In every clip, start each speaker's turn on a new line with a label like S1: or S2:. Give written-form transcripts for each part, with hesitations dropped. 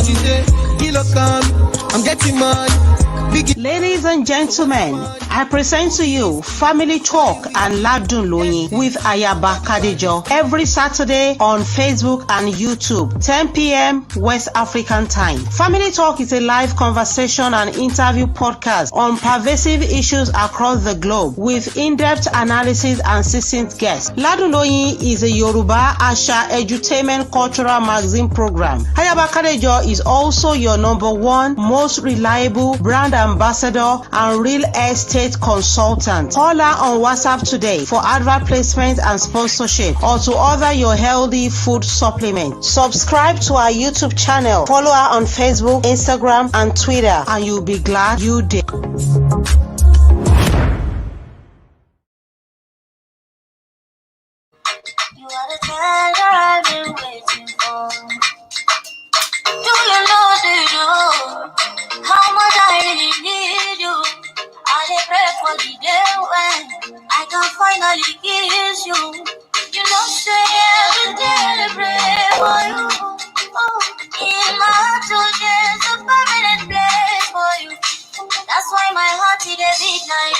S1: she say, kilo come, I'm getting mad.
S2: Ladies and gentlemen, I present to you Family Talk and Ladun Loyin with Ayaba Kadejo every Saturday on Facebook and YouTube, 10 p.m. West African time. Family Talk is a live conversation and interview podcast on pervasive issues across the globe with in-depth analysis and seasoned guests. Ladun Loyin is a Yoruba Asha edutainment cultural magazine program. Ayaba Kadejo is also your number one most reliable brand ambassador and real estate consultant. Call her on WhatsApp today for advert placement and sponsorship or to order your healthy food supplement. Subscribe to our YouTube channel. Follow her on Facebook, Instagram, and Twitter, and you'll be glad you did.
S3: You are the treasure I've been waiting for. Do you know how much I really need you? I dey pray for the day when I can finally kiss you. You know, say every day I pray for you. Oh, in my heart, there's a permanent place for you. That's why my heart is a big night.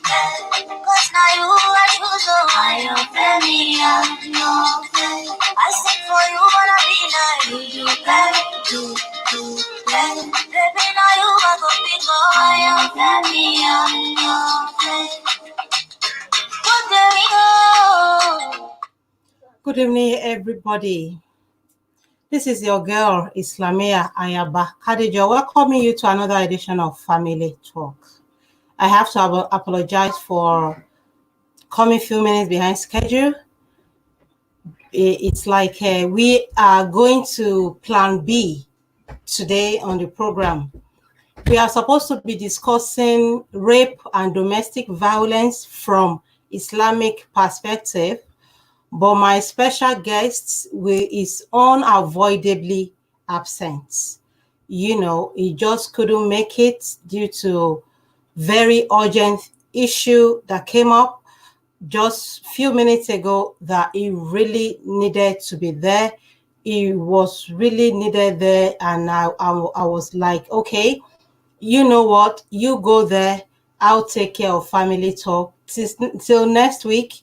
S3: Cause now you are true, so I don't me out, no play. I sing for you, wanna be like you baby, now you are gonna be more. I don't me out, no play.
S2: Good evening, everybody. This is your girl, Islamia Ayaba Kadejo, welcoming you to another edition of Family Talk. I have to apologize for coming a few minutes behind schedule. It's like we are going to Plan B today on the program. We are supposed to be discussing rape and domestic violence from Islamic perspective, but my special guest is unavoidably absent. You know, he just couldn't make it due to very urgent issue that came up just a few minutes ago that he really needed to be there. He was really needed there, and I was like, okay, you know what? You go there. I'll take care of Family Talk till next week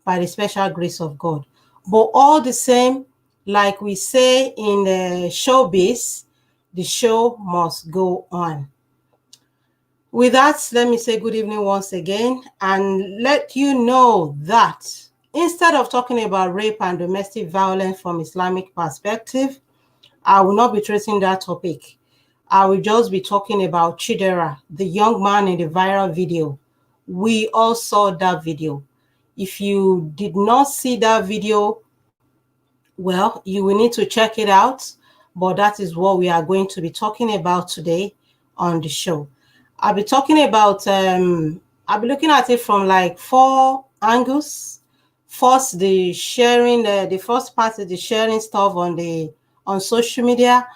S2: by the special grace of God. But all the same, like we say in the showbiz, the show must go on. With that, let me say good evening once again and let you know that instead of talking about rape and domestic violence from Islamic perspective, I will not be tracing that topic. I will just be talking about Chidera, the young man in the viral video. We all saw that video. If you did not see that video, well, you will need to check it out. But that is what we are going to be talking about today on the show. I'll be talking about, I'll be looking at it from like 4 angles. First, the sharing, the first part is the sharing stuff on social media.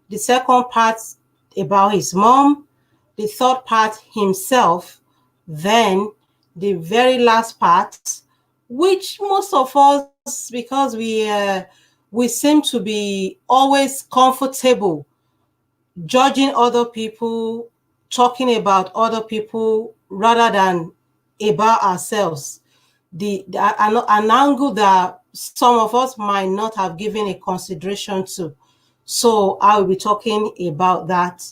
S2: The second part about his mom. The third part himself. Then the very last part, which most of us, because we seem to be always comfortable judging other people, talking about other people rather than about ourselves. An angle that some of us might not have given a consideration to. So I will be talking about that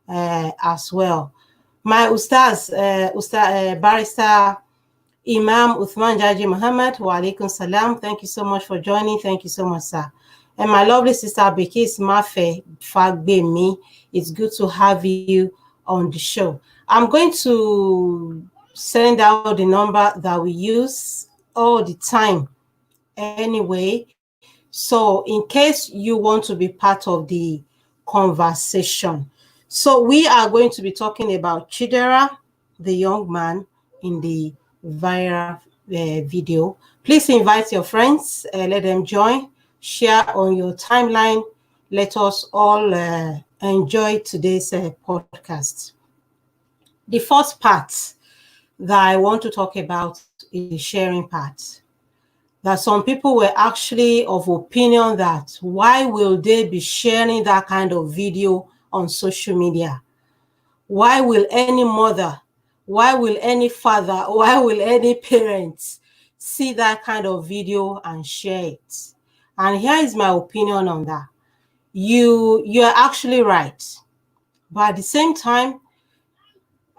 S2: as well. My Ustaz, Barrister Imam Uthman Jaji Muhammad, wa alaikum salam. Thank you so much for joining. Thank you so much, sir. And my lovely sister Bekis Mafe Fagbemi, it's good to have you on the show. I'm going to send out the number that we use all the time anyway. So in case you want to be part of the conversation. So we are going to be talking about Chidera, the young man in the viral video. Please invite your friends, let them join, share on your timeline. Let us all enjoy today's podcast. The first part that I want to talk about is the sharing part. that some people were actually of opinion that why will they be sharing that kind of video on social media? Why will any mother, why will any father, why will any parent see that kind of video and share it? And here is my opinion on that. You're actually right. But at the same time,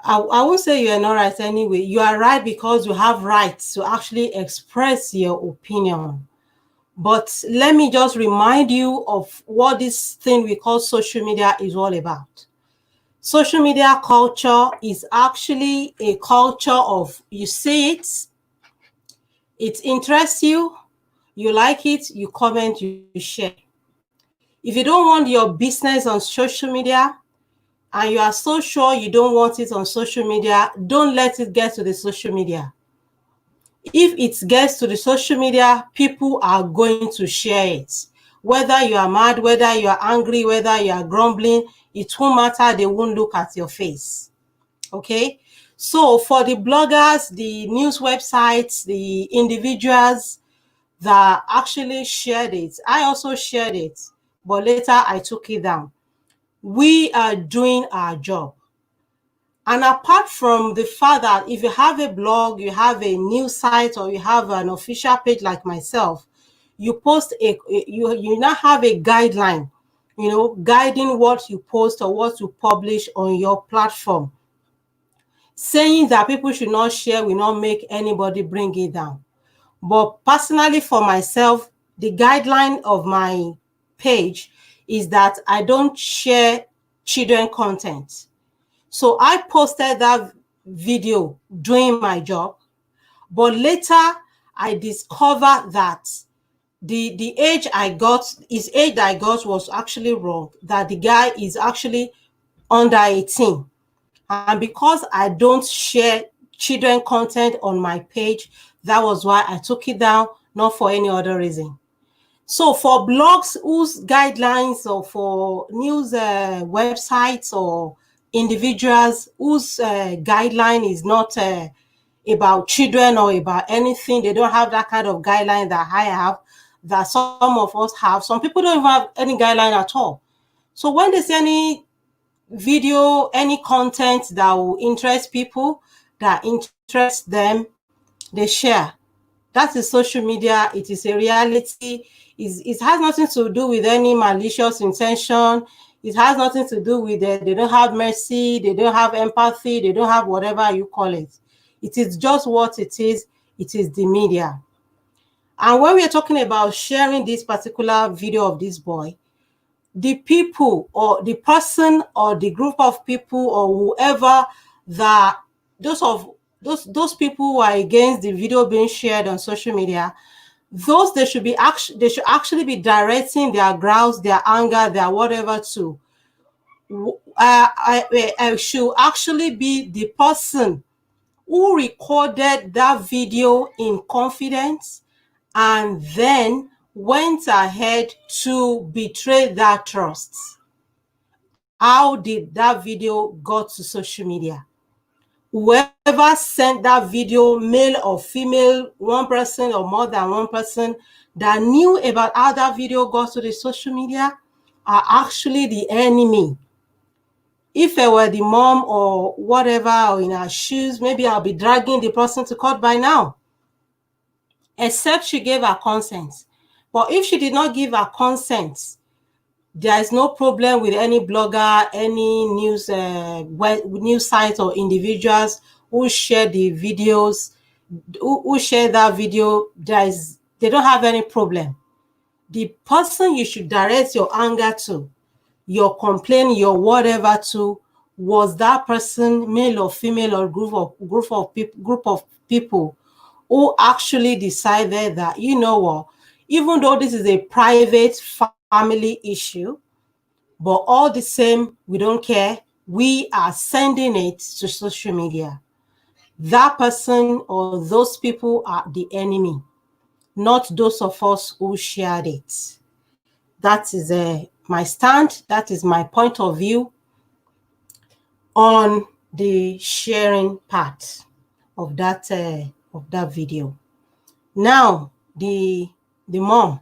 S2: I won't say you are not right anyway. You are right because you have rights to actually express your opinion. But let me just remind you of what this thing we call social media is all about. Social media culture is actually a culture of you see it, it interests you, you like it, you comment, you share. If you don't want your business on social media, and you are so sure you don't want it on social media, don't let it get to the social media. If it gets to the social media, people are going to share it. Whether you are mad, whether you are angry, whether you are grumbling, it won't matter. They won't look at your face. Okay? So for the bloggers, the news websites, the individuals that actually shared it, I also shared it, but later I took it down. We are doing our job. And apart from the fact that if you have a blog, you have a news site, or you have an official page like myself, you post you now have a guideline, guiding what you post or what you publish on your platform. Saying that people should not share will not make anybody bring it down. But personally, for myself, the guideline of my page is that I don't share children content. So I posted that video doing my job, but later I discovered that the age I got, his age that I got was actually wrong, that the guy is actually under 18. And because I don't share children content on my page, that was why I took it down, not for any other reason. So for blogs whose guidelines, or for news websites, or individuals whose guideline is not about children or about anything, they don't have that kind of guideline that I have, that some of us have. Some people don't even have any guideline at all. So when they see any video, any content that will interest people, that interests them, they share. That is social media. It is a reality. It has nothing to do with any malicious intention. It has nothing to do with they don't have mercy, they don't have empathy, they don't have whatever you call it. It is just what it is. It is the media. And when we are talking about sharing this particular video of this boy, the people or the person or the group of people or whoever that those people who are against the video being shared on social media, they should actually be directing their growls, their anger, their whatever to I should actually be the person who recorded that video in confidence and then went ahead to betray that trust. How did that video go to social media? Whoever sent that video, male or female, one person or more than one person, that knew about how that video got to the social media are actually the enemy. If I were the mom or whatever, or in her shoes, maybe I'll be dragging the person to court by now. Except she gave her consent. But if she did not give her consent, there is no problem with any blogger, any news site or individuals who share the videos, who share that video. They don't have any problem. The person you should direct your anger to, your complaint, your whatever to, was that person, male or female, or group of people who actually decided that, you know what, even though this is a private family issue, but all the same, we don't care. We are sending it to social media. That person or those people are the enemy, not those of us who shared it. That is my stand. That is my point of view on the sharing part of that video. Now, the mom.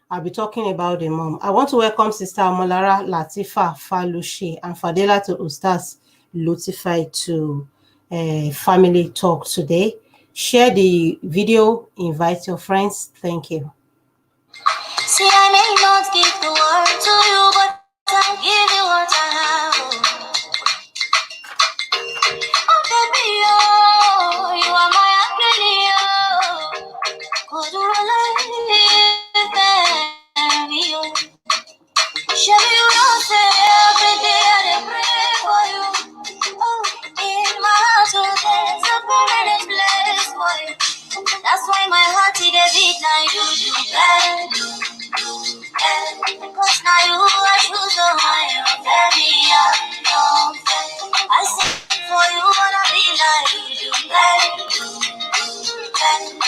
S2: I'll be talking about the mom. I want to welcome Sister Molara Latifa Falushi and Fadela to Ustaz Lutify to Family Talk today. Share the video, invite your friends. Thank you.
S3: See, I may not give the world to you, but I'll give you what I have. Oh, baby, oh, you are my happy, oh. Could you live baby, oh. Shabby, you don't say every day I pray for you. Oh, in my heart, oh, there's a permanent place for you. That's why my heart is a beat like you do, because now you are choose on my own, baby, I sing for you, wanna be like you do,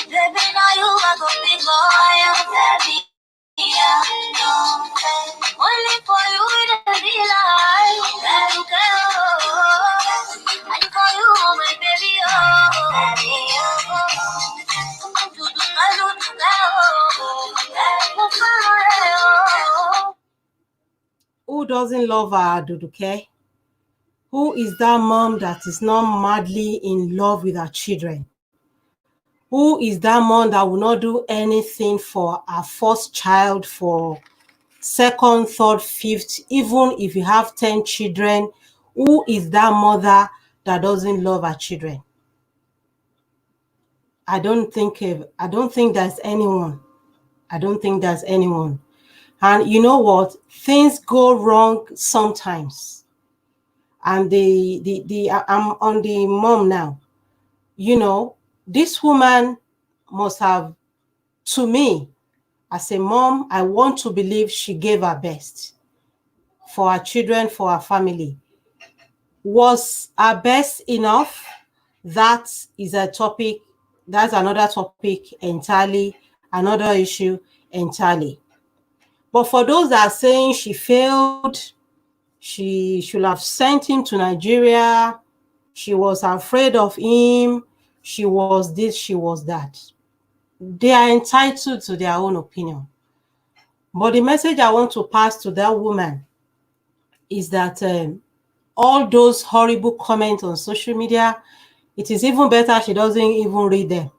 S3: baby, now you are gonna be loyal, baby, only for you it be like, and for you, my baby,
S2: Who doesn't love her Duduke? Who is that mom that is not madly in love with her children? Who is that mom that will not do anything for her first child, for second, third, fifth, even if you have 10 children? Who is that mother that doesn't love her children? I don't think there's anyone. I don't think there's anyone. And you know what? Things go wrong sometimes. And I'm on the mom now. You know, this woman must have, to me, as a mom, I want to believe she gave her best for her children, for her family. Was her best enough? That is a topic, that's another topic entirely, another issue entirely. But for those that are saying she failed, she should have sent him to Nigeria, she was afraid of him, she was this, she was that. They are entitled to their own opinion. But the message I want to pass to that woman is that all those horrible comments on social media, it is even better she doesn't even read them.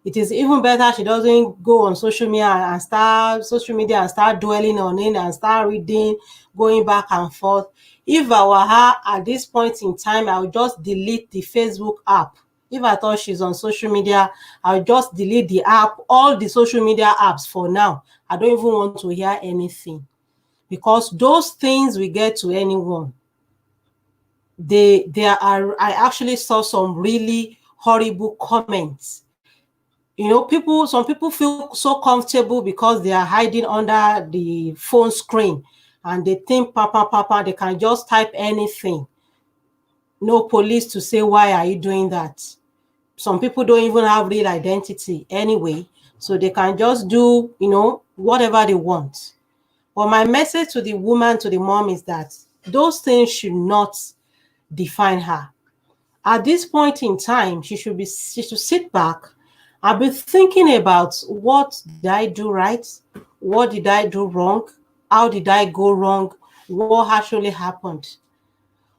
S2: It is even better she doesn't go on social media and start dwelling on it and start reading, going back and forth. If I were her at this point in time, I would just delete the Facebook app. If I thought she's on social media, I would just delete the app, all the social media apps for now. I don't even want to hear anything, because those things will get to anyone. I actually saw some really horrible comments. You know, some people feel so comfortable because they are hiding under the phone screen and they think, papa, they can just type anything. No police to say, why are you doing that? Some people don't even have real identity anyway, so they can just do, whatever they want. But my message to the woman, to the mom, is that those things should not define her. At this point in time, she should sit back and be thinking about, what did I do right? What did I do wrong? How did I go wrong? What actually happened?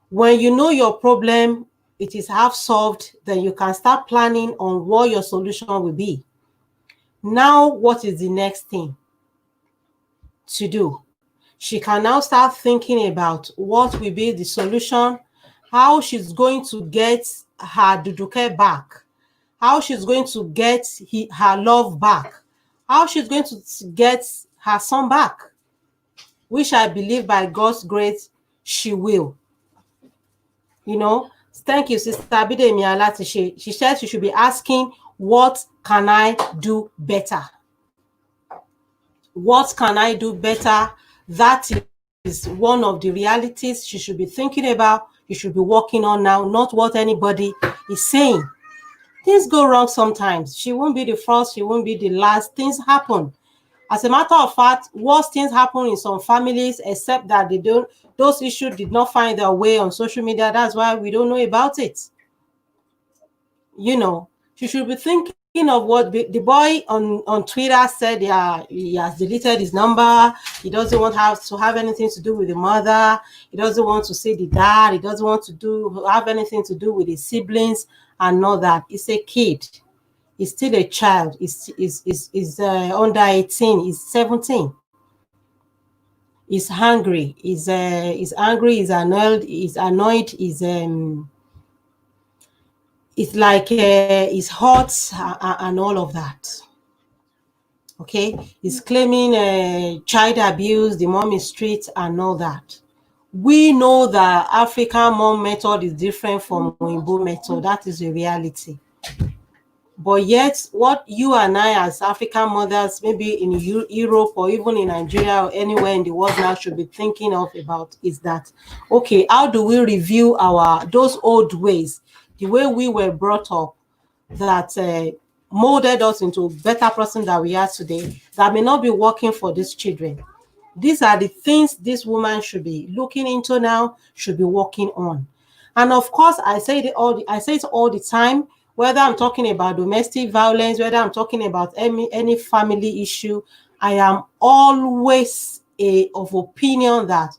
S2: When you know your problem, it is half solved, then you can start planning on what your solution will be. Now, what is the next thing to do? She can now start thinking about what will be the solution, how she's going to get her Duduke back, how she's going to get her love back, how she's going to get her son back, which I believe by God's grace she will. Thank you, Sister Bidemi Alatishe. She said she should be asking, what can I do better? What can I do better? That is one of the realities she should be thinking about, you should be working on now, not what anybody is saying. Things go wrong sometimes. She won't be the first, she won't be the last. Things happen. As a matter of fact, worse things happen in some families, except that those issues did not find their way on social media. That's why we don't know about it. She should be thinking of what the boy on Twitter said, yeah, he has deleted his number. He doesn't want to have anything to do with the mother. He doesn't want to see the dad. He doesn't want to have anything to do with his siblings and all that. He's a kid. He's still a child. He's under 18. He's 17. He's hungry. He's angry. He's annoyed. It's like he's hot and all of that. Okay, he's claiming child abuse, the mom is street and all that. We know that African mom method is different from Oyinbo method. That is a reality. But yet, what you and I as African mothers, maybe in Europe or even in Nigeria or anywhere in the world now, should be thinking of about is that, okay, how do we review those old ways, the way we were brought up, that molded us into a better person that we are today, that may not be working for these children. These are the things this woman should be looking into now, should be working on. And of course, I say it all the time, whether I'm talking about domestic violence, whether I'm talking about any family issue, I am always of opinion that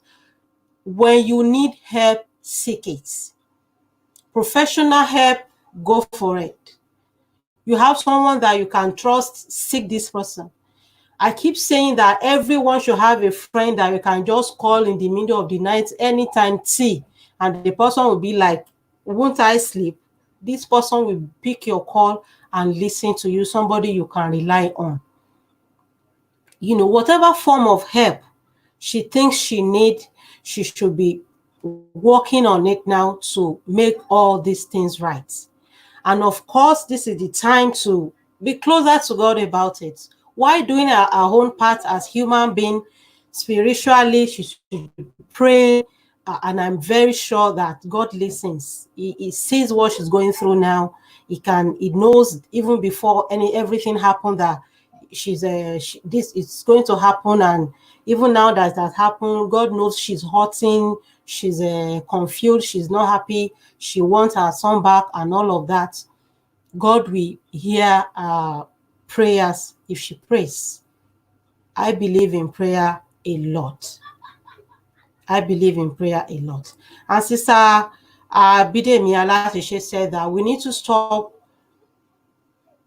S2: when you need help, seek it. Professional help, go for it. You have someone that you can trust, seek this person. I keep saying that everyone should have a friend that you can just call in the middle of the night, anytime, and the person will be like, won't I sleep? This person will pick your call and listen to you, somebody you can rely on. You know, whatever form of help she thinks she needs, she should be working on it now to make all these things right. And of course, this is the time to be closer to God about it. While doing our own part as human being, spiritually, she should pray. And I'm very sure that God listens. He sees what she's going through now. He knows even before everything happened that this is going to happen. And even now that happened, God knows she's hurting. She's confused. She's not happy. She wants her son back and all of that. God will hear prayers if she prays. I believe in prayer a lot. I believe in prayer a lot. And Sister Bidemi Alatishe said that we need to stop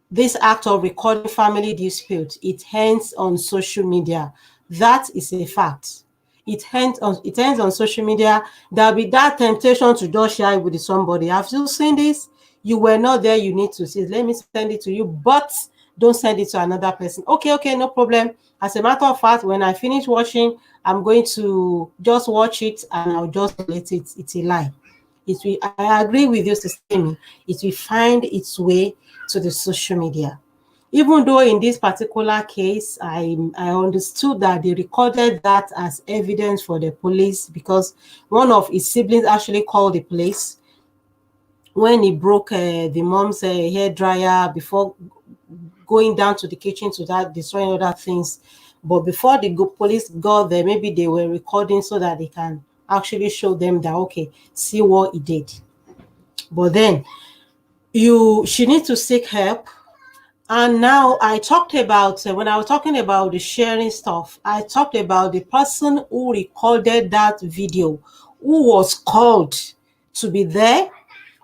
S2: this act of recording family dispute. It ends on social media. That is a fact. It ends on social media. There'll be that temptation to just share it with somebody. Have you seen this? You were not there. You need to see it. Let me send it to you, but don't send it to another person. Okay, no problem. As a matter of fact, when I finish watching, I'm going to just watch it and I'll just let it. It's a lie. I agree with you, Sister Amy. It will find its way to the social media. Even though in this particular case, I understood that they recorded that as evidence for the police because one of his siblings actually called the police when he broke the mom's hair dryer before going down to the kitchen to that destroying other things. But before the police got there, maybe they were recording so that they can actually show them that, okay, see what he did. But then she needs to seek help. And now I talked about, when I was talking about the sharing stuff, I talked about the person who recorded that video, who was called to be there,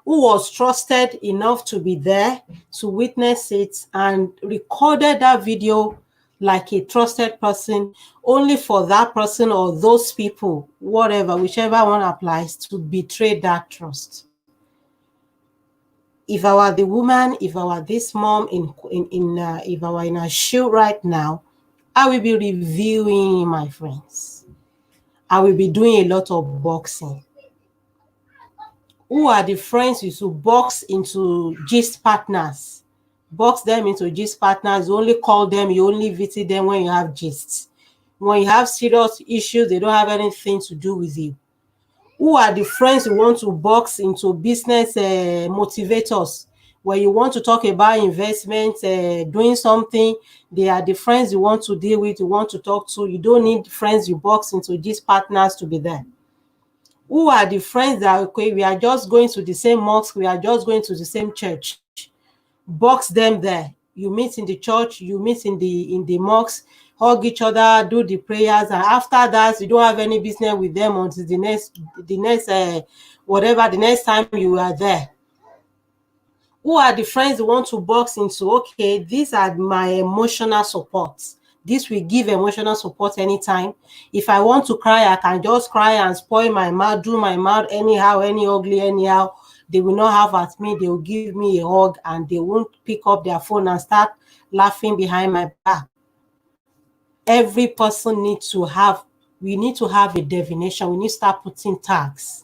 S2: who was trusted enough to be there to witness it and recorded that video like a trusted person, only for that person or those people, whatever, whichever one applies, to betray that trust. If I were the woman, if I were this mom, if I were in a shoe right now, I will be reviewing my friends. I will be doing a lot of boxing. Who are the friends you should box into gist partners? Box them into gist partners. You only call them, you only visit them when you have gists. When you have serious issues, they don't have anything to do with you. Who are the friends you want to box into business motivators? Where you want to talk about investment, doing something, they are the friends you want to deal with, you want to talk to. You don't need friends you box into gist partners to be there. Who are the friends that, okay, we are just going to the same mosque, we are just going to the same church. box them there. You meet in the church, you meet in the mosque, hug each other, do the prayers, and after that, you don't have any business with them until the next whatever the next time you are there. Who are the friends you want to box into? Okay, these are my emotional support. This will give emotional support anytime. If I want to cry, I can just cry and spoil my mouth, do my mouth anyhow, any ugly, anyhow. They will not have at me. They will give me a hug and they won't pick up their phone and start laughing behind my back. Every person needs to have, we need to have a definition. We need to start putting tags.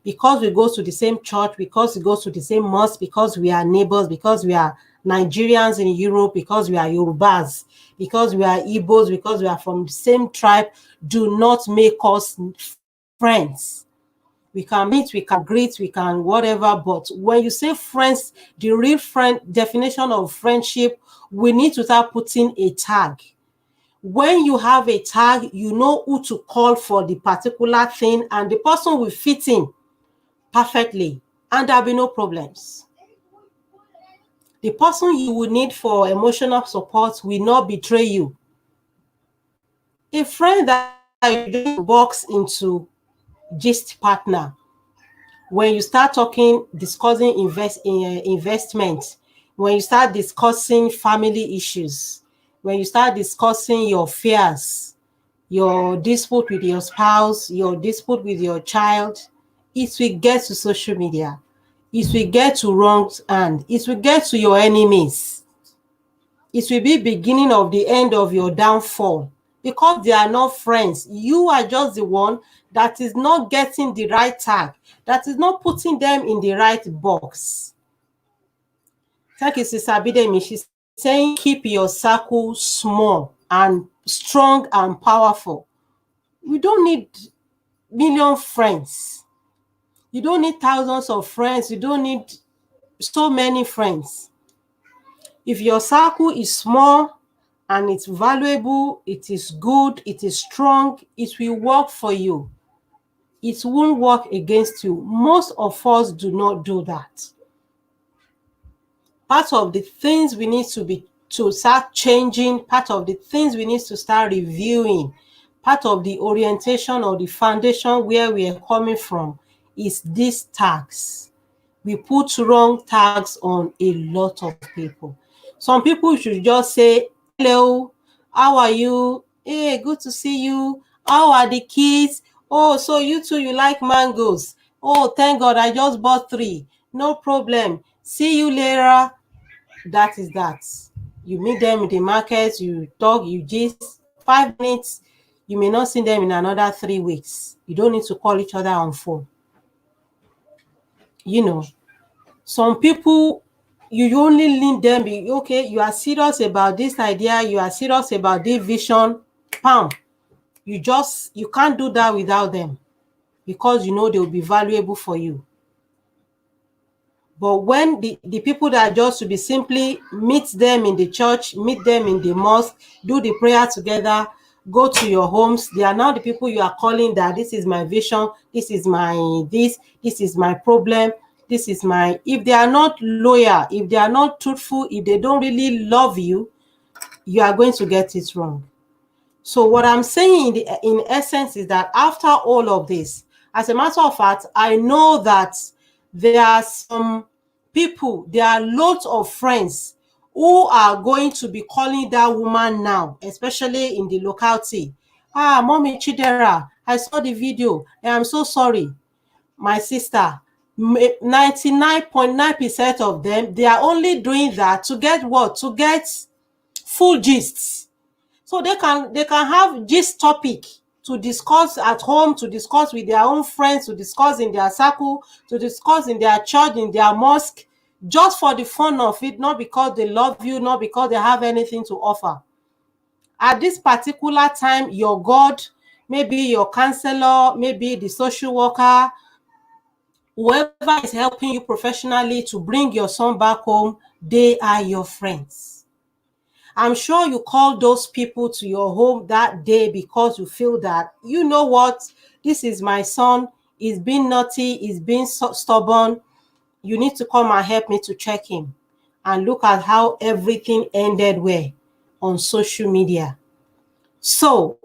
S2: Because we go to the same church, because we go to the same mosque, because we are neighbors, because we are Nigerians in Europe, because we are Yorubas, because we are Igbos, because we are from the same tribe, do not make us friends. We can meet, we can greet, we can whatever, but when you say friends, the real friend definition of friendship, we need to start putting a tag. When you have a tag, you know who to call for the particular thing, and the person will fit in perfectly, and there'll be no problems. The person you will need for emotional support will not betray you. A friend that you just box into gist partner, when you start talking, discussing investment, when you start discussing family issues, when you start discussing your fears, your dispute with your spouse, your dispute with your child, it will get to social media. It will get to wrong hand. It will get to your enemies. It will be beginning of the end of your downfall because they are not friends. You are just the one that is not getting the right tag, that is not putting them in the right box. Thank you, Sister Bidemi. She's saying keep your circle small and strong and powerful. We don't need million friends. You don't need thousands of friends. You don't need so many friends. If your circle is small and it's valuable, it is good, it is strong, it will work for you. It won't work against you. Most of us do not do that. Part of the things we need to start changing, part of the things we need to start reviewing, part of the orientation or the foundation where we are coming from is these tags. We put wrong tags on a lot of people. Some people should just say, hello, how are you? Hey, good to see you. How are the kids? Oh, so you too, you like mangoes. Oh, thank God, I just bought 3. No problem. See you later. That is that. You meet them in the market, you talk, you gist, 5 minutes, you may not see them in another 3 weeks. You don't need to call each other on phone. You know, some people, you only need them, okay, you are serious about this idea, you are serious about this vision, bam. You can't do that without them because you know they will be valuable for you. But when the people that just to be simply meet them in the church, meet them in the mosque, do the prayer together, go to your homes, they are now the people you are calling that this is my vision, this is my problem, this is my, if they are not loyal, if they are not truthful, if they don't really love you, you are going to get it wrong. So what I'm saying in essence is that after all of this, as a matter of fact, I know that there are some people, there are lots of friends who are going to be calling that woman now, especially in the locality. Mommy Chidera, I saw the video and I'm so sorry. My sister, 99.9% of them, they are only doing that to get what? To get full gists. So they can have this topic to discuss at home, to discuss with their own friends, to discuss in their circle, to discuss in their church, in their mosque, just for the fun of it, not because they love you, not because they have anything to offer. At this particular time, your God, maybe your counselor, maybe the social worker, whoever is helping you professionally to bring your son back home, they are your friends. I'm sure you called those people to your home that day because you feel that, you know what, this is my son, he's been naughty, he's been stubborn, you need to come and help me to check him. And look at how everything ended where? On social media. So,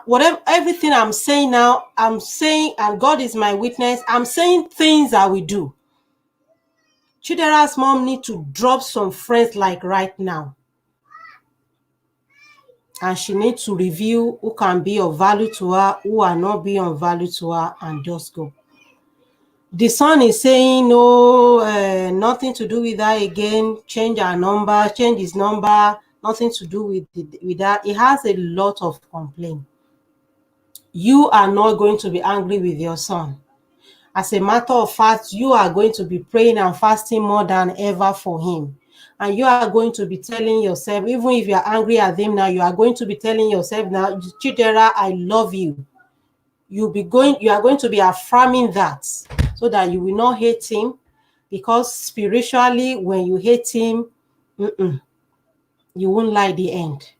S2: whatever everything I'm saying now, I'm saying, and God is my witness, I'm saying things that we do. Chidera's mom need to drop some friends like right now. And she needs to review who can be of value to her, who are not being of value to her, and just go. The son is saying, no, nothing to do with that again. Change our number, change his number, nothing to do with that. He has a lot of complaint. You are not going to be angry with your son. As a matter of fact, you are going to be praying and fasting more than ever for him. And you are going to be telling yourself, even if you are angry at him now, you are going to be telling yourself now, Chidera, I love you. You are going to be affirming that so that you will not hate him, because spiritually, when you hate him, you won't like the end.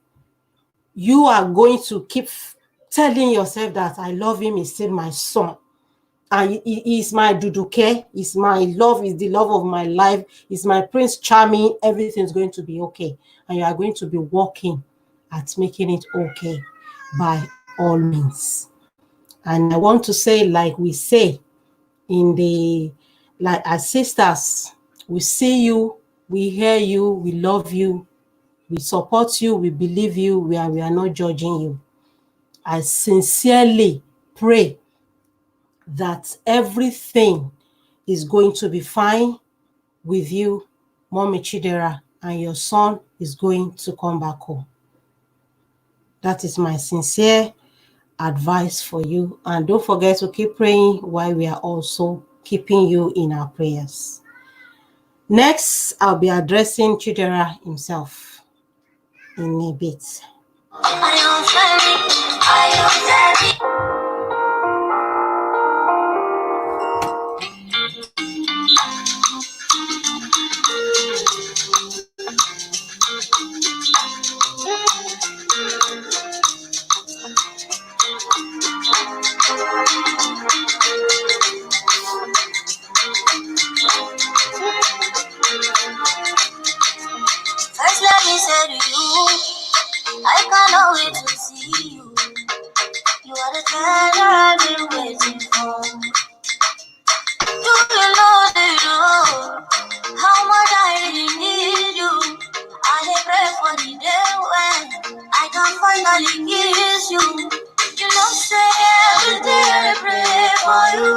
S2: You are going to keep telling yourself that I love him, he's still my son. And he is my duduke, is my love, is the love of my life, is my prince charming, everything's going to be okay. And you are going to be working at making it okay by all means. And I want to say, like we say like as sisters, we see you, we hear you, we love you, we support you, we believe you, we are not judging you. I sincerely pray that everything is going to be fine with you, Mommy Chidera, and your son is going to come back home. That is my sincere advice for you. And don't forget to keep praying while we are also keeping you in our prayers. Next, I'll be addressing Chidera himself in a bit.
S3: First, let me say to you, I cannot wait to see you. You are the treasure I've been waiting for. Do you know how much I really need you? I pray for the day when I can finally kiss you. You know, say every day I pray for you.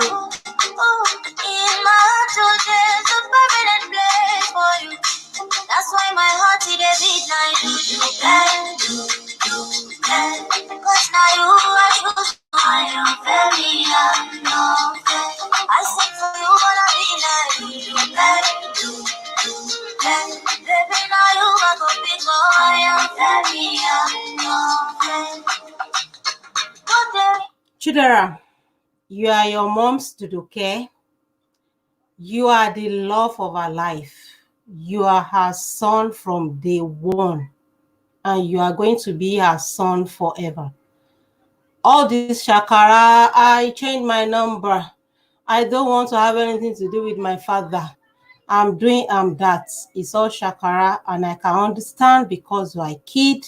S3: Oh, in my heart today, it's a permanent place for you. That's why my heart is a beat like you. Cause now you are choose. I am very young. I sing for you, but I be like you. Baby, now you are gonna be gone. I am very young.
S2: Chidera, you are your mom's duduke. You are the love of her life. You are her son from day one, and you are going to be her son forever. All this shakara, I changed my number, I don't want to have anything to do with my father, I'm that. It's all shakara, and I can understand because you are a kid.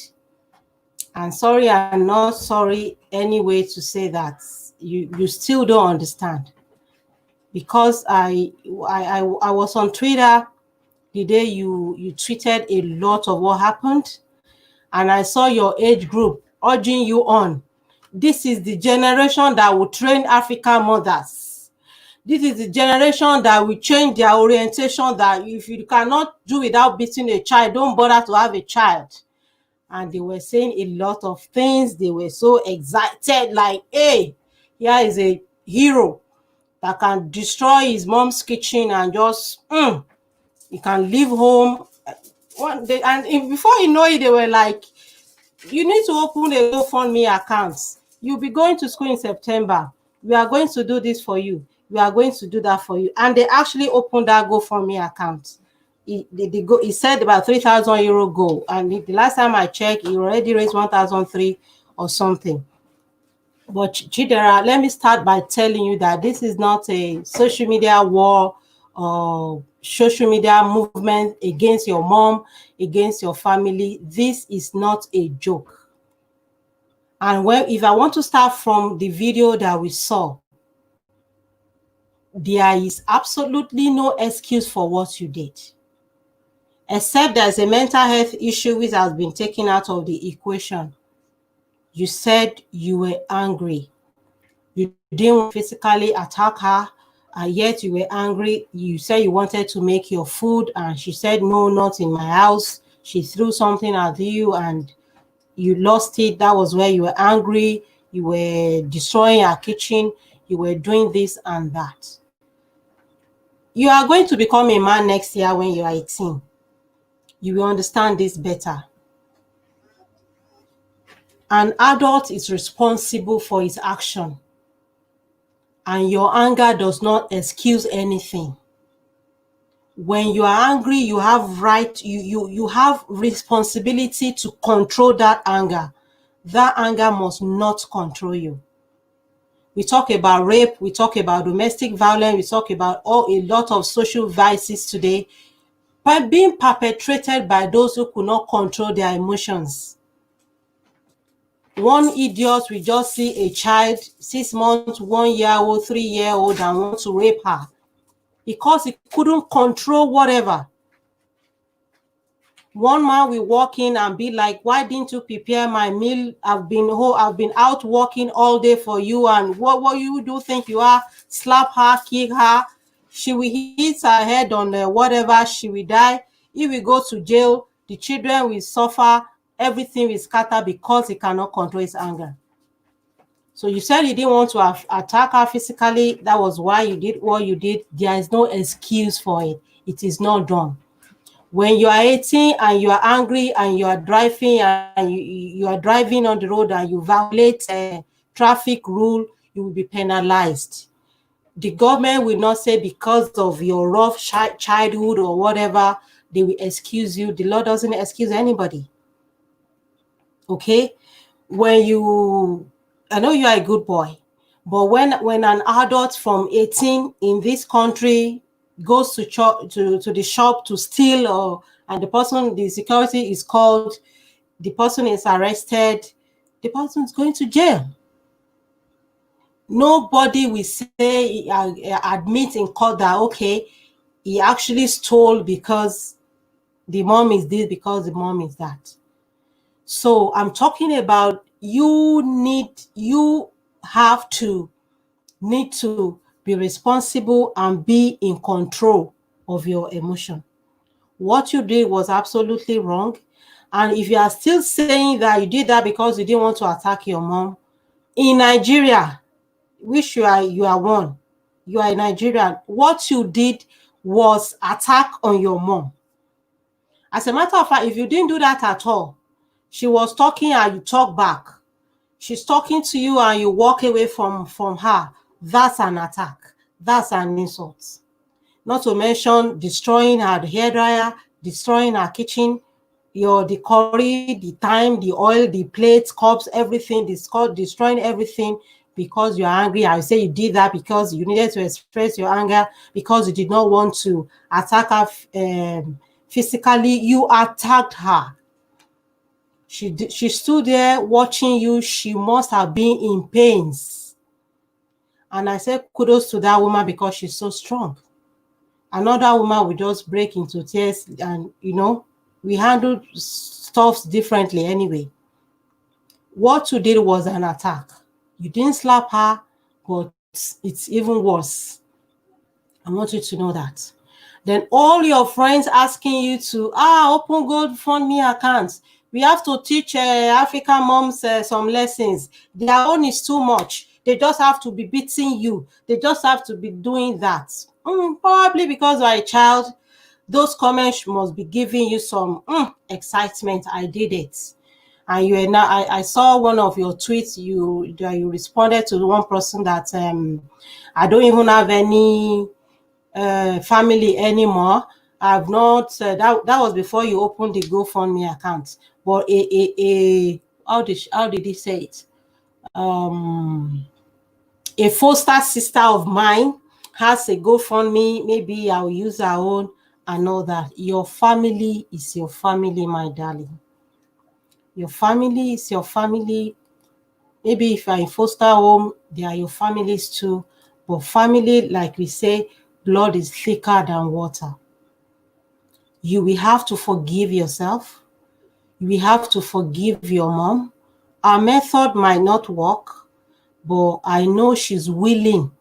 S2: And sorry, I'm not sorry anyway to say that. You still don't understand. Because I was on Twitter the day you tweeted a lot of what happened, and I saw your age group urging you on. This is the generation that will train African mothers. This is the generation that will change their orientation, that if you cannot do without beating a child, don't bother to have a child. And they were saying a lot of things. They were so excited, like, hey, here is a hero that can destroy his mom's kitchen and just, he can leave home. One day, and before you know it, they were like, you need to open a GoFundMe account. You'll be going to school in September. We are going to do this for you. We are going to do that for you. And they actually opened that GoFundMe account. He said about 3,000 euro goal. And the last time I checked, he already raised 1,003 or something. But Chidera, let me start by telling you that this is not a social media war social media movement against your mom, against your family. This is not a joke. And if I want to start from the video that we saw, there is absolutely no excuse for what you did, except there's a mental health issue which has been taken out of the equation. You said you were angry. You didn't physically attack her, and yet you were angry. You said you wanted to make your food, and she said, no, not in my house. She threw something at you, and you lost it. That was where you were angry. You were destroying her kitchen. You were doing this and that. You are going to become a man next year when you are 18. You will understand this better. An adult is responsible for his action, and your anger does not excuse anything. When you are angry, you have you have responsibility to control that anger. That anger must not control you. We talk about rape, we talk about domestic violence, we talk about a lot of social vices today, by being perpetrated by those who could not control their emotions. One idiot will just see a child, 6 months, 1 year old, 3 year old, and want to rape her because he couldn't control whatever. One man will walk in and be like, why didn't you prepare my meal? I've been out working all day for you, and what you do think you are? Slap her, kick her. She will hit her head on whatever, she will die. He will go to jail. The children will suffer. Everything will scatter because he cannot control his anger. So you said you didn't want to attack her physically. That was why you did what you did. There is no excuse for it. It is not done. When you are 18 and you are angry and you are driving and you are driving on the road and you violate a traffic rule, you will be penalized. The government will not say because of your rough childhood or whatever, they will excuse you. The law doesn't excuse anybody. Okay? I know you are a good boy, but when an adult from 18 in this country goes to the shop to steal, and the security is called, the person is arrested, the person is going to jail. Nobody will say, admit in court that, okay, he actually stole because the mom is this, because the mom is that. So I'm talking about you need to be responsible and be in control of your emotion. What you did was absolutely wrong. And if you are still saying that you did that because you didn't want to attack your mom, in Nigeria, which you are one, you are a Nigerian, what you did was attack on your mom. As a matter of fact, if you didn't do that at all, she was talking and you talk back. She's talking to you and you walk away from her. That's an attack. That's an insult. Not to mention destroying her hairdryer, destroying her kitchen, the curry, the thyme, the oil, the plates, cups, everything, destroying everything because you're angry. I say you did that because you needed to express your anger, because you did not want to attack her physically. You attacked her. She stood there watching you. She must have been in pains. And I said kudos to that woman because she's so strong. Another woman will just break into tears, and we handle stuff differently anyway. What you did was an attack. You didn't slap her, but it's even worse. I want you to know that. Then all your friends asking you to open GoFundMe accounts. We have to teach African moms some lessons. Their own is too much. They just have to be beating you. They just have to be doing that. Probably because you're a child, those comments must be giving you some excitement. I did it. And you are now. I saw one of your tweets. You responded to one person that I don't even have any family anymore. I've not that was before you opened the GoFundMe account. But how did he say it? A foster sister of mine has a GoFundMe, maybe I'll use our own and all that. Your family is your family, my darling. Your family is your family. Maybe if you're in foster home, they are your families too. But family, like we say, blood is thicker than water. You will have to forgive yourself. You will have to forgive your mom. Our method might not work, but I know she's willing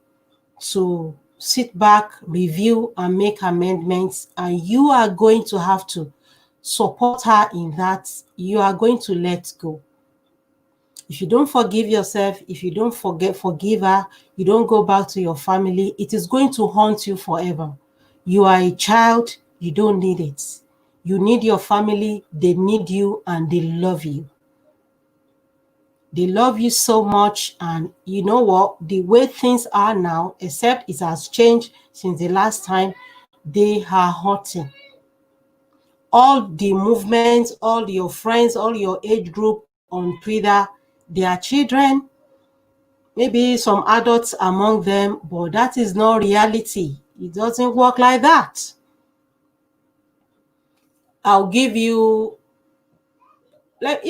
S2: to sit back, review, and make amendments. And you are going to have to support her in that. You are going to let go. If you don't forgive yourself, if you don't forgive her, you don't go back to your family, it is going to haunt you forever. You are a child, you don't need it. You need your family, they need you, and they love you. They love you so much, and you know what? The way things are now, except it has changed since the last time, they are hurting. All the movements, all your friends, all your age group on Twitter, they are children, maybe some adults among them, but that is not reality. It doesn't work like that. I'll give you, let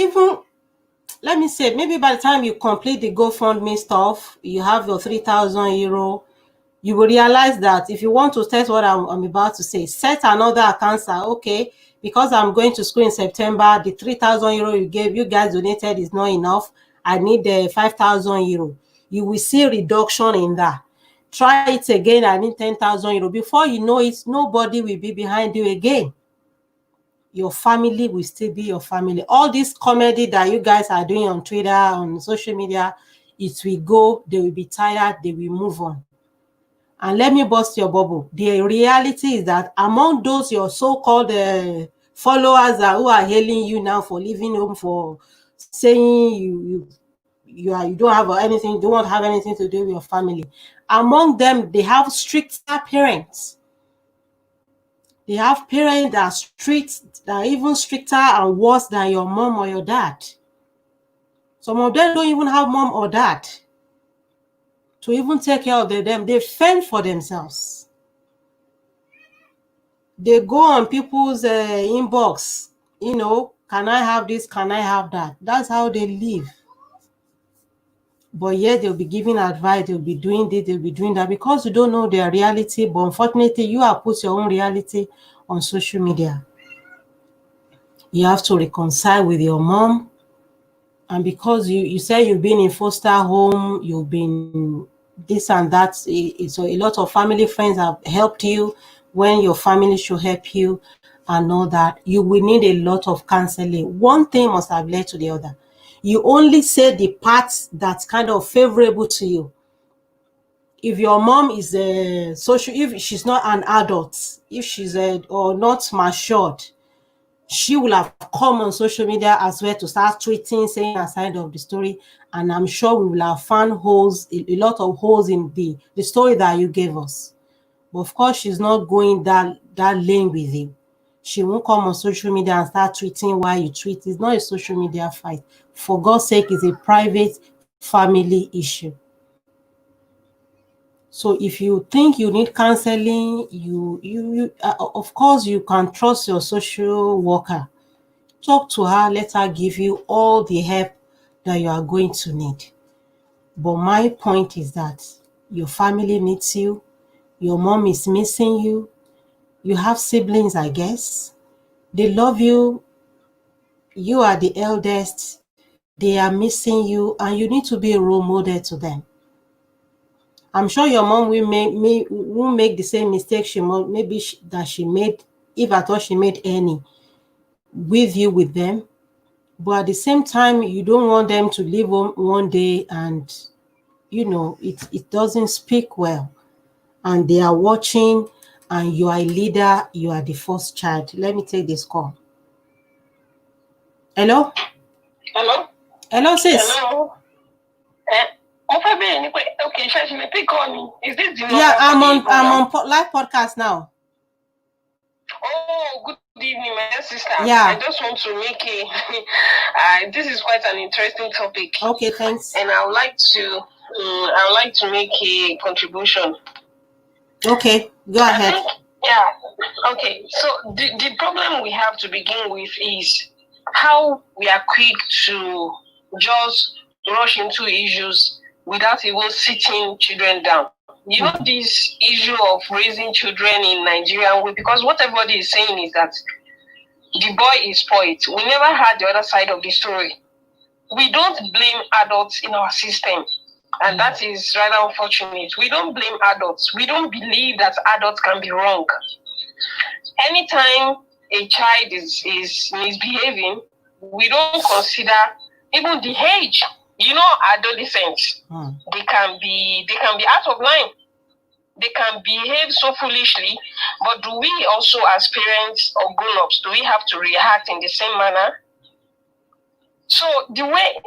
S2: me say, maybe by the time you complete the GoFundMe stuff, you have your 3,000 euro, you will realize that if you want to test what I'm about to say, set another account. Okay, because I'm going to school in September, the 3,000 euro you guys donated is not enough. I need the 5,000 euro. You will see a reduction in that. Try it again. I need 10,000 euro. Before you know it, nobody will be behind you again. Your family will still be your family. All this comedy that you guys are doing on Twitter, on social media, it will go. They will be tired. They will move on. And let me bust your bubble. The reality is that among those your so-called followers who are hailing you now for leaving home, for saying you don't have anything, you don't have anything to do with your family. Among them, they have stricter parents. They have parents that are strict, that are even stricter and worse than your mom or your dad. Some of them don't even have mom or dad to even take care of them. They fend for themselves. They go on people's inbox, can I have this? Can I have that? That's how they live. But yet they'll be giving advice, they'll be doing this, they'll be doing that, because you don't know their reality. But unfortunately, you have put your own reality on social media. You have to reconcile with your mom. And because you say you've been in foster home, you've been this and that, so a lot of family friends have helped you when your family should help you and all that. You will need a lot of counseling. One thing must have led to the other. You only say the parts that's kind of favorable to you. If your mom is a social, if she's not an adult, if she's or not matured, she will have come on social media as well to start tweeting, saying her side of the story. And I'm sure we will have found holes, a lot of holes in the story that you gave us. But of course, she's not going that lane with you. She won't come on social media and start tweeting while you tweet. It's not a social media fight. For God's sake, it's a private family issue. So if you think you need counseling, you of course you can trust your social worker. Talk to her, let her give you all the help that you are going to need. But my point is that your family needs you. Your mom is missing you. You have siblings, I guess. They love you. You are the eldest. They are missing you, and you need to be a role model to them. I'm sure your mom will make the same mistake she made, if at all she made any, with you, with them. But at the same time, you don't want them to leave home one day and, it doesn't speak well. And they are watching, and you are a leader, you are the first child. Let me take this call. Hello? Hello, sis.
S4: Hello. Okay, Shashi, may pick on me. Is this the number?
S2: Yeah, I'm on live podcast now.
S4: Oh, good evening, my sister.
S2: Yeah.
S4: I just want to make this is quite an interesting topic.
S2: Okay, thanks.
S4: And I would like to make a contribution.
S2: Okay, go
S4: I
S2: ahead.
S4: think, yeah, okay. So the problem we have to begin with is how we are quick to just rush into issues without even sitting children down. You know, this issue of raising children in Nigeria, because what everybody is saying is that the boy is spoiled. We never had the other side of the story. We don't blame adults in our system. And that is rather unfortunate. We don't blame adults. We don't believe that adults can be wrong. Anytime a child is misbehaving, we don't consider even the age. You know, adolescents, they can be out of line. They can behave so foolishly, but do we also, as parents or grown-ups, do we have to react in the same manner? So the way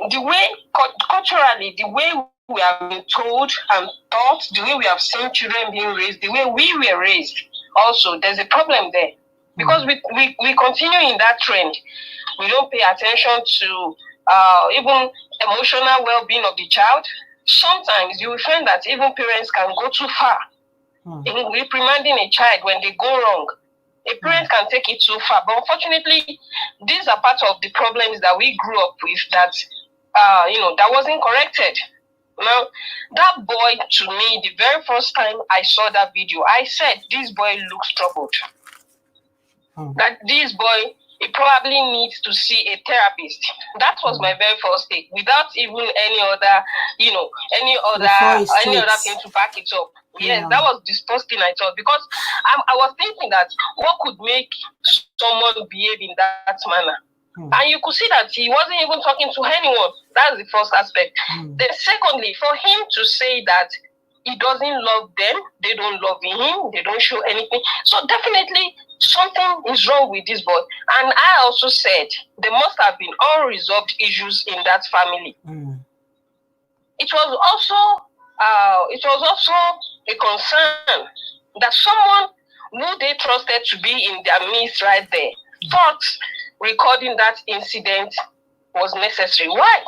S4: culturally, the way we have been told and taught, the way we have seen children being raised, the way we were raised, also there's a problem there. Because we continue in that trend. We don't pay attention to even emotional well-being of the child. Sometimes you will find that even parents can go too far in reprimanding a child when they go wrong. A parent can take it too far. But unfortunately, these are part of the problems that we grew up with that, that wasn't corrected. Now, that boy, to me, the very first time I saw that video, I said, this boy looks troubled. That this boy, he probably needs to see a therapist. That was my very first take, without even any other thing to back it up. Yes, that was the first thing I thought, because I was thinking that what could make someone behave in that manner? And you could see that he wasn't even talking to anyone. That's the first aspect. Then secondly, for him to say that he doesn't love them, they don't love him, they don't show anything. So definitely something is wrong with this boy. And I also said there must have been unresolved issues in that family. It was also a concern that someone who they trusted to be in their midst right there thought recording that incident was necessary. Why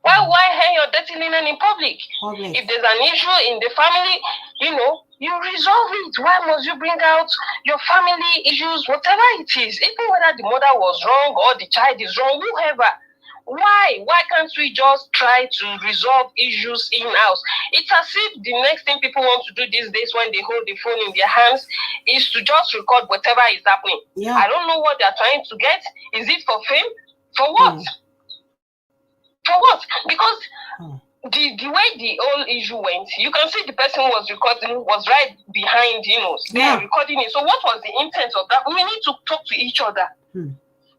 S4: hang your dirty linen in public? If there's an issue in the family, you resolve it. Why must you bring out your family issues, whatever it is, even whether the mother was wrong or the child is wrong, whoever? Why can't we just try to resolve issues in-house? It's as if the next thing people want to do these days when they hold the phone in their hands is to just record whatever is happening. I don't know what they're trying to get. Is it for fame? For what? For what? Because the way the whole issue went, you can see the person who was recording was right behind, recording it. So what was the intent of that? We need to talk to each other.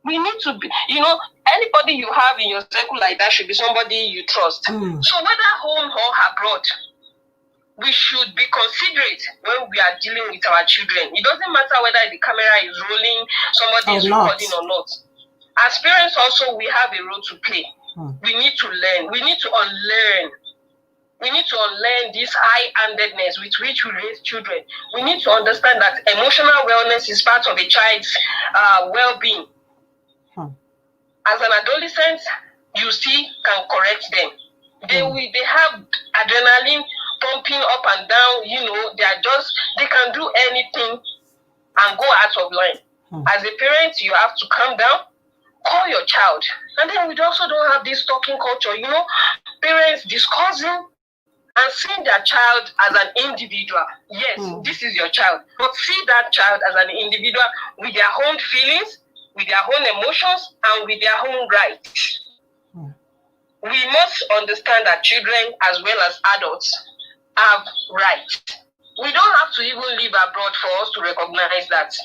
S4: We need to be, anybody you have in your circle like that should be somebody you trust. So whether home or abroad, we should be considerate when we are dealing with our children. It doesn't matter whether the camera is rolling, somebody is recording or not. As parents also, we have a role to play. We need to learn. We need to unlearn. We need to unlearn this high-handedness with which we raise children. We need to understand that emotional wellness is part of a child's well-being. As an adolescent, you see, can correct them. They have adrenaline pumping up and down. They can do anything and go out of line. As a parent, you have to calm down. Call your child. And then we also don't have this talking culture, parents discussing and seeing their child as an individual. Yes, this is your child. But see that child as an individual with their own feelings, with their own emotions, and with their own rights. We must understand that children as well as adults have rights. We don't have to even live abroad for us to recognize that.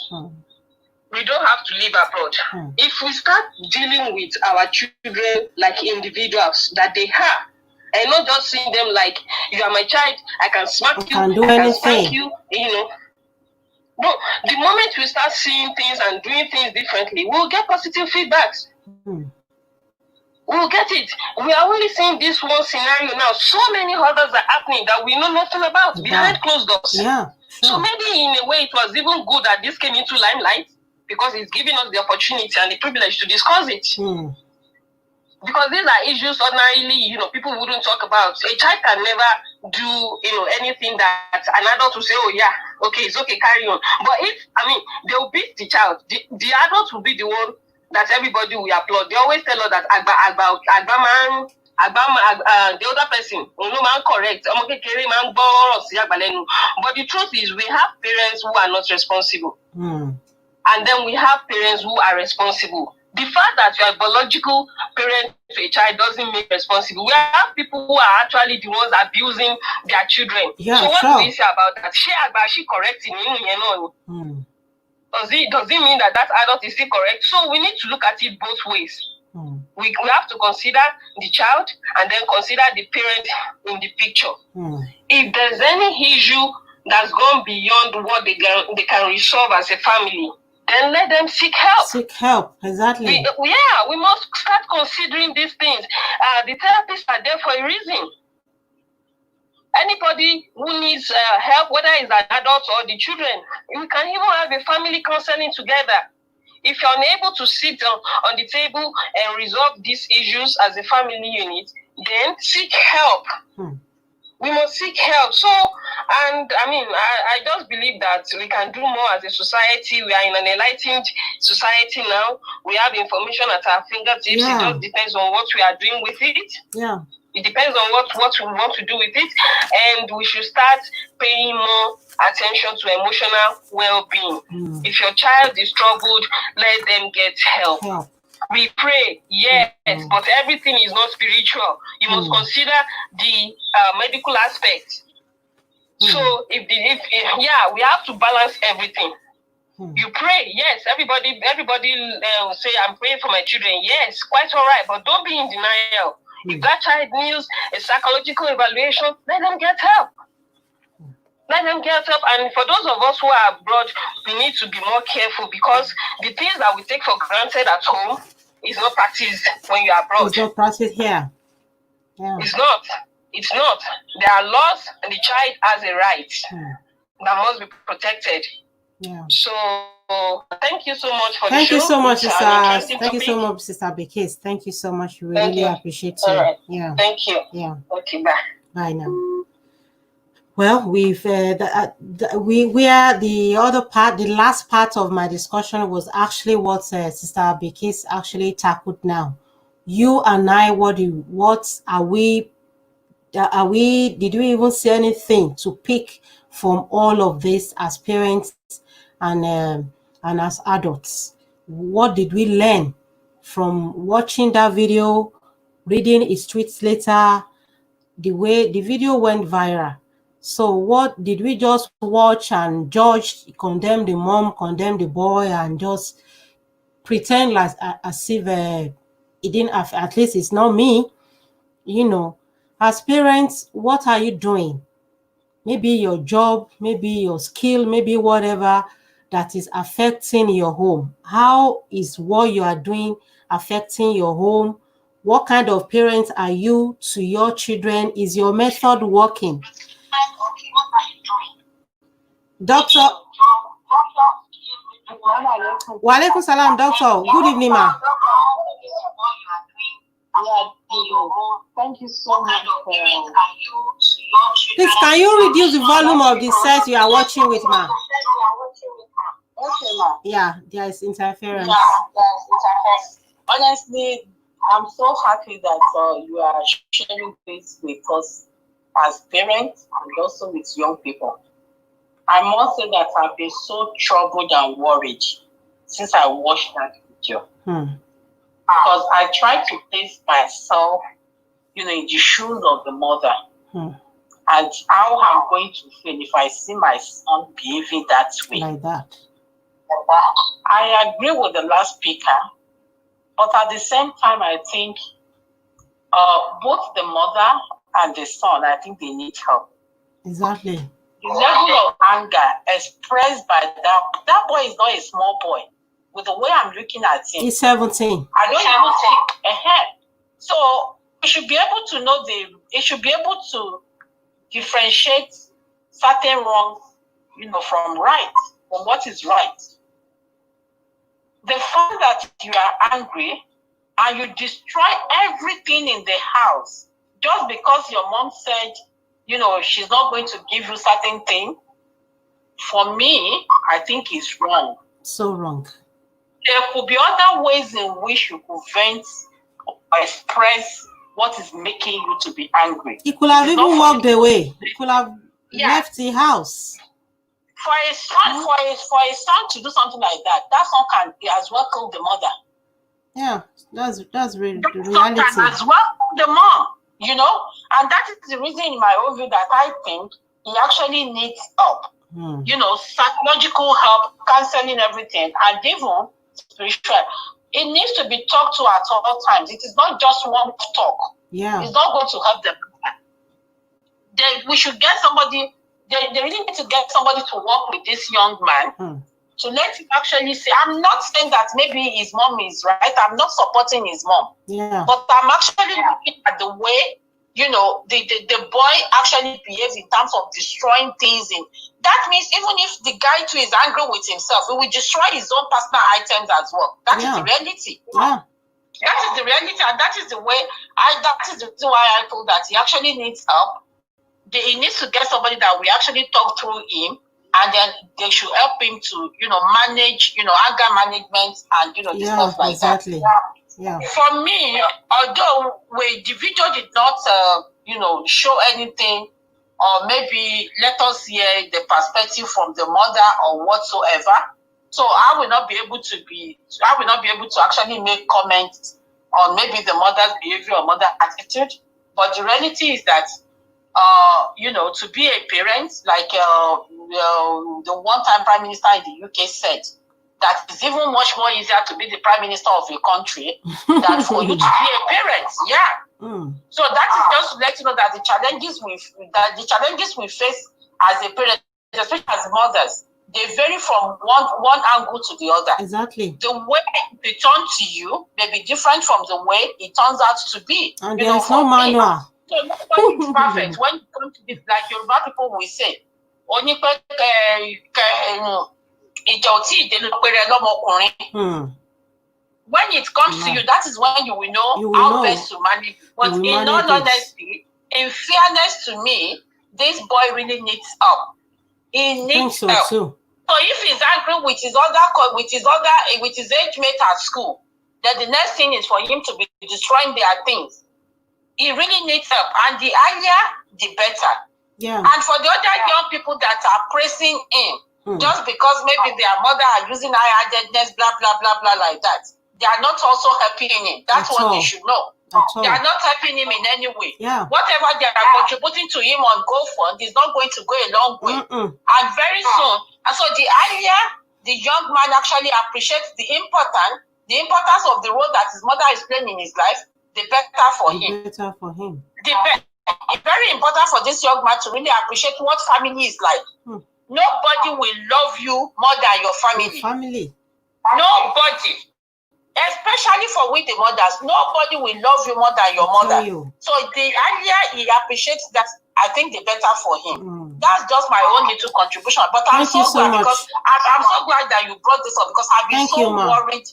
S4: We don't have to live abroad. If we start dealing with our children like individuals that they are, and not just seeing them like, you are my child, I can smack you, I can spank you, No, the moment we start seeing things and doing things differently, we'll get positive feedbacks. We'll get it. We are only seeing this one scenario now. So many others are happening that we know nothing about behind closed doors. So maybe in a way it was even good that this came into limelight, because it's giving us the opportunity and the privilege to discuss it. Because these are issues ordinarily, people wouldn't talk about. A child can never do, anything that an adult will say, oh yeah, okay, it's okay, carry on. But they will beat the child. The adult will be the one that everybody will applaud. They always tell us that Agba man, the other person, no man correct. But the truth is, we have parents who are not responsible. And then we have parents who are responsible. The fact that you are a biological parent to a child doesn't make responsible. We have people who are actually the ones abusing their children.
S2: Yeah,
S4: so what
S2: sure.
S4: do you say about that? She correcting Does it mean that adult is still correct? So we need to look at it both ways. We have to consider the child and then consider the parent in the picture. If there's any issue that's gone beyond what they can resolve as a family, then let them seek help.
S2: Seek help, exactly.
S4: We must start considering these things. The therapists are there for a reason. Anybody who needs help, whether it's an adult or the children, we can even have a family counseling together. If you're unable to sit on the table and resolve these issues as a family unit, then seek help. We must seek help. So, and I just believe that we can do more as a society. We are in an enlightened society now. We have information at our fingertips.
S2: Yeah.
S4: It just depends on what we are doing with it.
S2: Yeah.
S4: It depends on what we want to do with it. And we should start paying more attention to emotional well-being. If your child is troubled, let them get help. We pray, yes, but everything is not spiritual. You must consider the medical aspect. So we have to balance everything. You pray, yes. Everybody say, I'm praying for my children. Yes, quite all right, but don't be in denial. If that child needs a psychological evaluation, let them get help. Let them get help. And for those of us who are abroad, we need to be more careful, because the things that we take for granted at home is not practiced when you are abroad.
S2: It's not practiced here. Yeah.
S4: It's not. There are laws, and the child has a right that must be protected.
S2: Yeah.
S4: So thank you so much for
S2: Thank
S4: the show.
S2: you so much, Sister.
S4: Thank
S2: you so much, Sister Bekis. Thank you so much. We
S4: Thank
S2: really
S4: you.
S2: appreciate you.
S4: All right.
S2: Yeah.
S4: Thank you.
S2: Yeah.
S4: Okay, bye.
S2: Bye now. Well, we've we are the other part. The last part of my discussion was actually what Sister Bekis actually tackled now. You and I, what are we? Did we even see anything to pick from all of this as parents and as adults? What did we learn from watching that video, reading his tweets later, the way the video went viral? So what did we just watch and judge, condemn the mom, condemn the boy, and just pretend like as if it didn't have, at least it's not me? As parents, what are you doing? Maybe your job, maybe your skill, maybe whatever that is affecting your home. How is what you are doing affecting your home? What kind of parent are you to your children? Is your method working? Doctor. Wa alaikum salam, doctor. Good evening, ma.
S5: Thank you so much for...
S2: Please, can you reduce the volume of the set you are watching with, ma?
S5: Okay, ma.
S2: Yeah, there is interference.
S5: Honestly, I'm so happy that you are sharing this with us as parents and also with young people. I must say that I've been so troubled and worried since I watched that video. Because I try to place myself, in the shoes of the mother, and how I'm going to feel if I see my son behaving that way.
S2: Like that.
S5: I agree with the last speaker, but at the same time, I think both the mother and the son, I think they need help.
S2: Exactly.
S5: The level of anger expressed by that boy is not a small boy. With the way I'm looking at him,
S2: he's 17.
S5: I don't even think ahead. So we should be able to know it should be able to differentiate certain wrongs, from right, from what is right. The fact that you are angry and you destroy everything in the house just because your mom said, she's not going to give you certain thing. For me, I think it's wrong.
S2: So wrong.
S5: There could be other ways in which you could vent or express what is making you to be angry.
S2: He could have even walked away. He could have left the house.
S5: For a son, for a son to do something like that, that son can as well kill the mother.
S2: Yeah, that's really the
S5: Son
S2: reality.
S5: can as well kill the mom, and that is the reason, in my own view, that I think he actually needs help. Psychological help, counseling, everything, and even spiritual. It needs to be talked to at all times. It is not just one talk.
S2: Yeah.
S5: It's not going to help them. We should get somebody. They really need to get somebody to work with this young man to let him actually say, I'm not saying that maybe his mom is right. I'm not supporting his mom.
S2: Yeah.
S5: But I'm actually looking at the way, the boy actually behaves in terms of destroying things. That means even if the guy too is angry with himself, he will destroy his own personal items as well. That is the reality.
S2: Yeah.
S5: That is the reality, and that is the way that is the reason why I feel that he actually needs help. He needs to get somebody that will actually talk through him, and then they should help him to, manage, anger management and, stuff like that.
S2: Yeah.
S5: For me, although the video did not, show anything, or maybe let us hear the perspective from the mother or whatsoever, so I will not be able to actually make comments on maybe the mother's behavior or mother attitude. But the reality is that, to be a parent, like the one-time Prime Minister in the UK said, that it's even much more easier to be the Prime Minister of a country than for you to be a parent. Yeah. So that is just to let you know that the challenges we face as a parent, especially as mothers, they vary from one angle to the other.
S2: Exactly.
S5: The way it turns to you may be different from the way it turns out to be.
S2: And there is no manual.
S5: So nobody is perfect. When it comes to this, like Yoruba people will say, when it comes to you, that is when you will know how best to manage. But in all honesty, in fairness to me, this boy really needs help. He needs help.
S2: Too.
S5: So if he's angry with his age mate at school, then the next thing is for him to be destroying their things. He really needs help, and the earlier, the better.
S2: Yeah.
S5: And for the other young people that are praising him, just because maybe their mother are using high-handedness, blah, blah, blah, blah, like that, they are not also helping him. That's what they should know. They are not helping him in any way.
S2: Yeah.
S5: Whatever they are contributing to him on GoFund is not going to go a long way. And very soon, and so the earlier the young man actually appreciates the importance of the role that his mother is playing in his life, the better for him. It's very important for this young man to really appreciate what family is like. Nobody will love you more than your family. Nobody. Especially for we the mothers, nobody will love you more than your mother. So the earlier he appreciates that, I think the better for him. That's just my own little contribution. But I'm so glad because I'm so glad that you brought this up, because I've been so worried,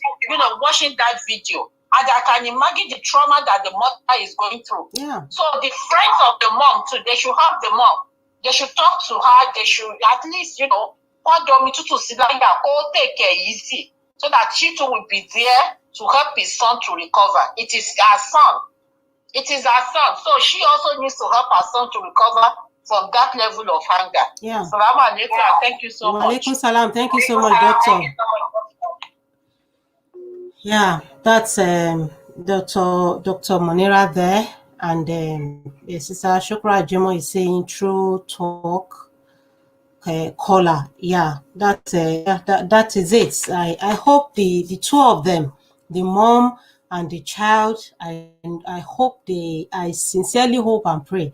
S5: watching that video. And I can imagine the trauma that the mother is going through.
S2: Yeah.
S5: So the friends of the mom too, they should help the mom. They should talk to her. They should at least, take care easy, so that she too will be there to help his son to recover. It is her son. So she also needs to help her son to recover from that level of anger.
S2: Yeah.
S5: Salaam alaikum. Thank you so much.
S2: Walaikum salam. Thank you so much, Doctor. Yeah, that's Dr. Monira there, and Sister Shukra Jimo is saying true talk. Caller, yeah, that is it. I hope the two of them, the mom and the child, I sincerely hope and pray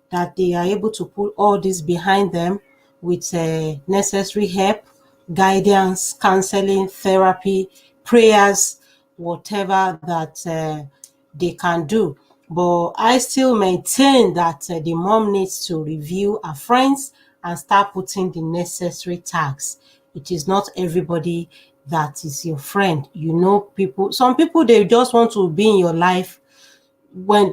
S2: that they are able to put all this behind them with necessary help, guidance, counseling, therapy, prayers, whatever that they can do. But I still maintain that the mom needs to review her friends and start putting the necessary tags. It is not everybody that is your friend. People, some people, they just want to be in your life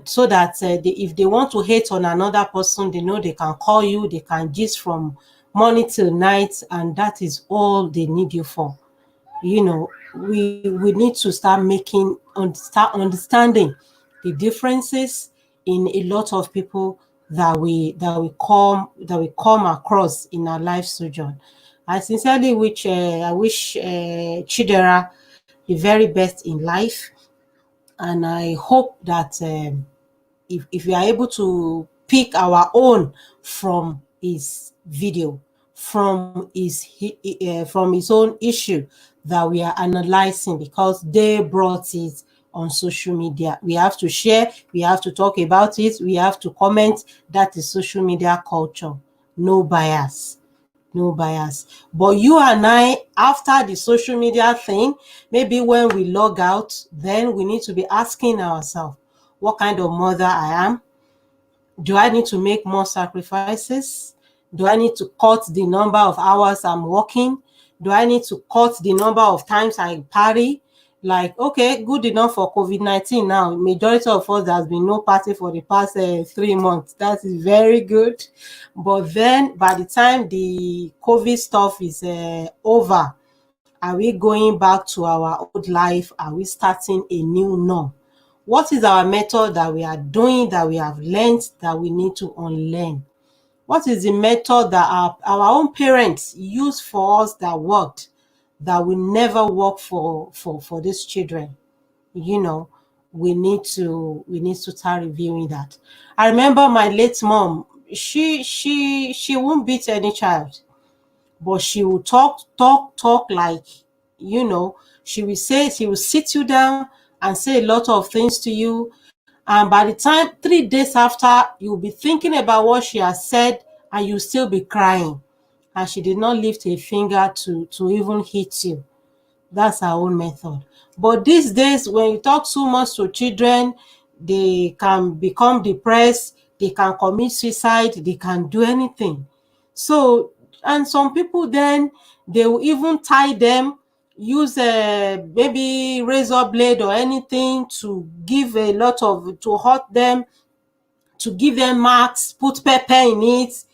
S2: so that if they want to hate on another person, they know they can call you, they can gist from morning till night, and that is all they need you for. We need to start start understanding the differences in a lot of people that we come across in our life sojourn. I sincerely wish Chidera the very best in life, and I hope that if we are able to pick our own from his video, from his own issue that we are analyzing, because they brought it on social media. We have to share, we have to talk about it, we have to comment. That is social media culture. No bias. No bias. But you and I, after the social media thing, maybe when we log out, then we need to be asking ourselves, what kind of mother I am? Do I need to make more sacrifices? Do I need to cut the number of hours I'm working? Do I need to cut the number of times I party? Like, okay, good enough for COVID-19 now. Majority of us, there's been no party for the past 3 months. That is very good. But then by the time the COVID stuff is over, are we going back to our old life? Are we starting a new norm? What is our method that we are doing, that we have learned, that we need to unlearn? What is the method that our own parents used for us that worked, that will never work for these children? We need to start reviewing that. I remember my late mom. She won't beat any child, but she will talk like, she will sit you down and say a lot of things to you. And by the time 3 days after, you'll be thinking about what she has said, and you'll still be crying. And she did not lift a finger to even hit you. That's our own method. But these days, when you talk too much to children, they can become depressed, they can commit suicide, they can do anything. So, and some people then, they will even tie them, use a maybe razor blade or anything to hurt them, to give them marks, put pepper in it,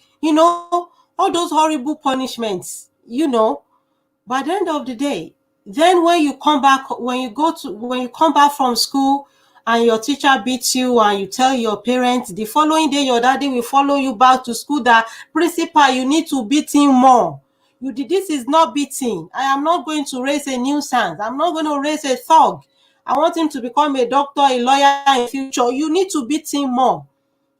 S2: all those horrible punishments, by the end of the day. Then when you come back from school and your teacher beats you and you tell your parents, the following day your daddy will follow you back to school that, principal, you need to beat him more. This is not beating. I am not going to raise a nuisance. I'm not going to raise a thug. I want him to become a doctor, a lawyer in future. You need to beat him more.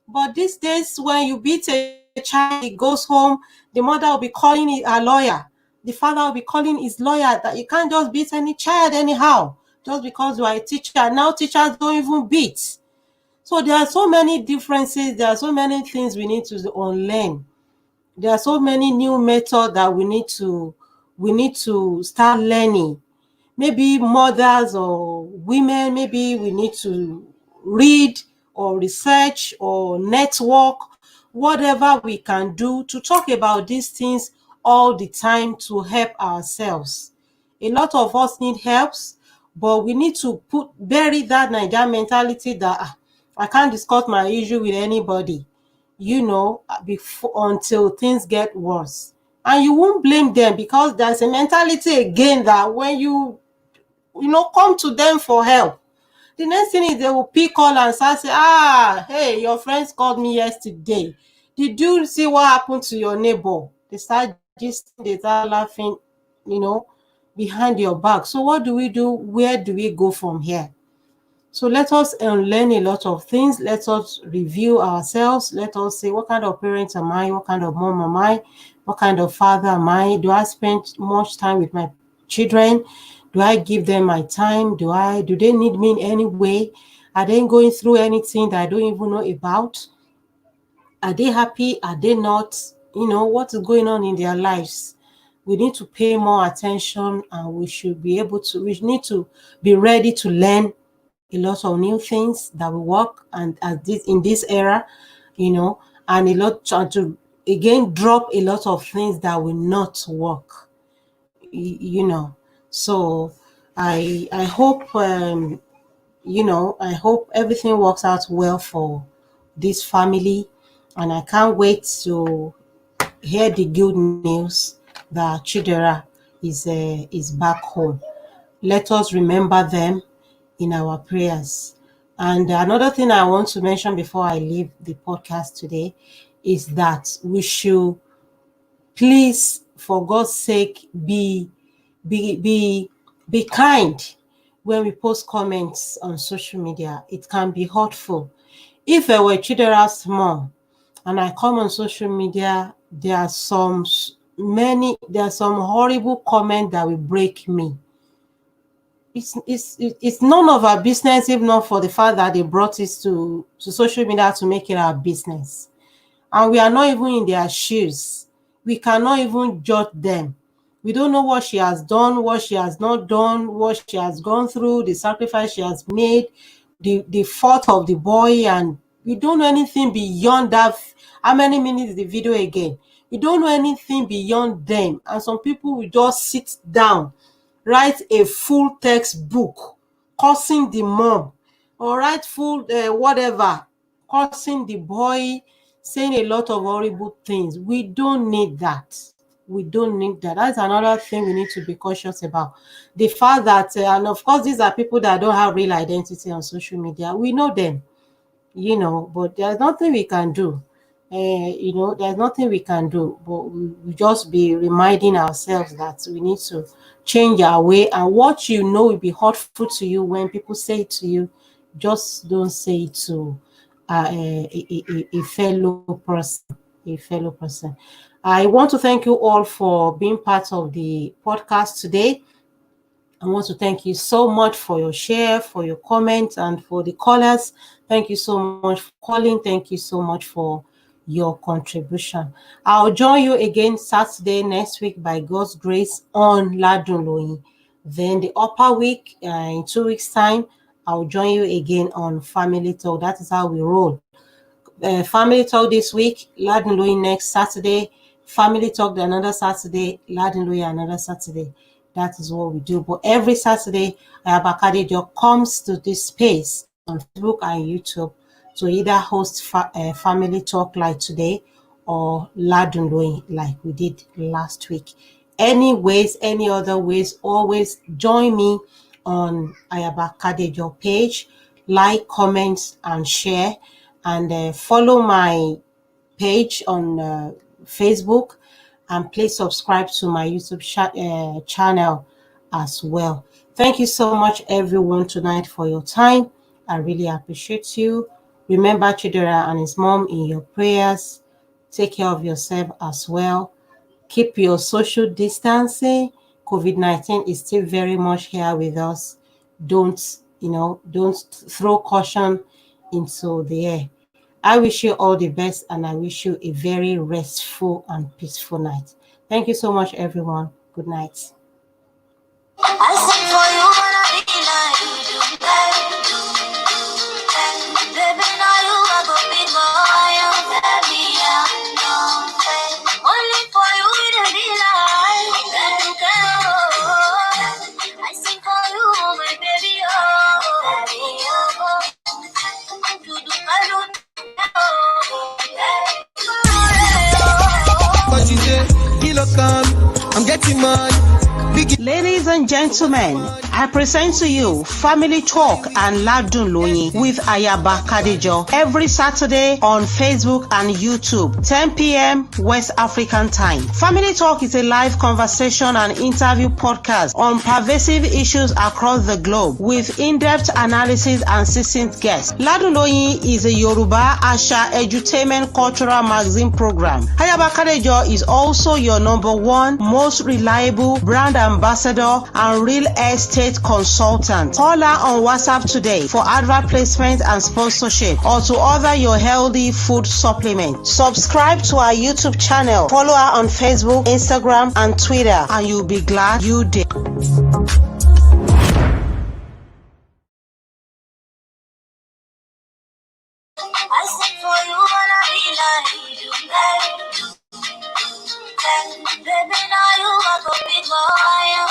S2: But these days, when you beat a child, he goes home, the mother will be calling it a lawyer. The father will be calling his lawyer, that you can't just beat any child anyhow, just because you are a teacher. Now teachers don't even beat. So there are so many differences. There are so many things we need to unlearn. There are so many new methods that we need to start learning. Maybe mothers or women, maybe we need to read or research or network, whatever we can do to talk about these things all the time to help ourselves. A lot of us need helps, but we need to bury that Nigerian mentality that I can't discuss my issue with anybody, until things get worse. And you won't blame them, because there's a mentality again that when you come to them for help, the next thing is they will pick call and say, hey, your friends called me yesterday. Did you see what happened to your neighbor? They start laughing, behind your back. So what do we do? Where do we go from here? So let us learn a lot of things. Let us review ourselves. Let us say, what kind of parent am I? What kind of mom am I? What kind of father am I? Do I spend much time with my children? Do I give them my time? Do they need me in any way? Are they going through anything that I don't even know about? Are they happy? Are they not? What is going on in their lives? We need to pay more attention, and we need to be ready to learn a lot of new things that will work, and in this era, and a lot to again drop a lot of things that will not work. So I hope I hope everything works out well for this family, and I can't wait to hear the good news that Chidera is back home. Let us remember them in our prayers. And another thing I want to mention before I leave the podcast today is that we should please, for God's sake, be kind when we post comments on social media. It can be hurtful. If I were Chidera's mom and I come on social media, there are some horrible comments that will break me. It's none of our business, if not for the fact that they brought it to social media to make it our business. And we are not even in their shoes. We cannot even judge them. We don't know what she has done, what she has not done, what she has gone through, the sacrifice she has made, the fault of the boy, and we don't know anything beyond that. How many minutes is the video again? We don't know anything beyond them. And some people will just sit down, write a full textbook cursing the mom, or write full whatever, cursing the boy, saying a lot of horrible things. We don't need that. We don't need that. That's another thing we need to be cautious about. The fact that, and of course, these are people that don't have real identity on social media. We know them, but there's nothing we can do. There's nothing we can do, but we just be reminding ourselves that we need to change our way. And what will be hurtful to you when people say it to you, just don't say it to a fellow person. A fellow person. I want to thank you all for being part of the podcast today. I want to thank you so much for your share, for your comments, and for the callers. Thank you so much for calling. Thank you so much for your contribution. I'll join you again Saturday next week by God's grace on Ladunloyi. Then the upper week, in 2 weeks' time, I'll join you again on Family Talk. That is how we roll. Family Talk this week, Ladunloyi next Saturday. Family Talk another Saturday, Ladunloyi another Saturday. That is what we do. But every Saturday, Ayabakadejo comes to this space on Facebook and YouTube to either host Family Talk like today or Ladunloyi like we did last week. Anyways, any other ways, always join me on Ayabakadejo page, like, comment, and share, and follow my page on Facebook, and please subscribe to my YouTube channel as well. Thank you so much, everyone, tonight for your time. I really appreciate you. Remember Chidera and his mom in your prayers. Take care of yourself as well. Keep your social distancing. COVID-19 is still very much here with us. Don't throw caution into the air. I wish you all the best, and I wish you a very restful and peaceful night. Thank you so much, everyone. Good night.
S3: I sing for you when I be like you do. Baby, now you are go big boy, baby, I know. Only for you it be like I sing for you, my baby,
S1: But you say, kilo come, I'm getting money.
S2: Ladies and gentlemen, I present to you Family Talk and Ladunloyi with Ayaba Kadejo every Saturday on Facebook and YouTube, 10 p.m. West African time. Family Talk is a live conversation and interview podcast on pervasive issues across the globe with in-depth analysis and seasoned guests. Ladunloyi is a Yoruba Asha edutainment cultural magazine program. Ayaba Kadejo is also your #1 most reliable brand ambassador and real estate consultant. Call her on WhatsApp today for advert placement and sponsorship, or to order your healthy food supplement. Subscribe to our YouTube channel, follow her on Facebook, Instagram, and Twitter, and you'll be glad you did.
S3: I sing for you when I be like you do. Baby, now you are go big boy.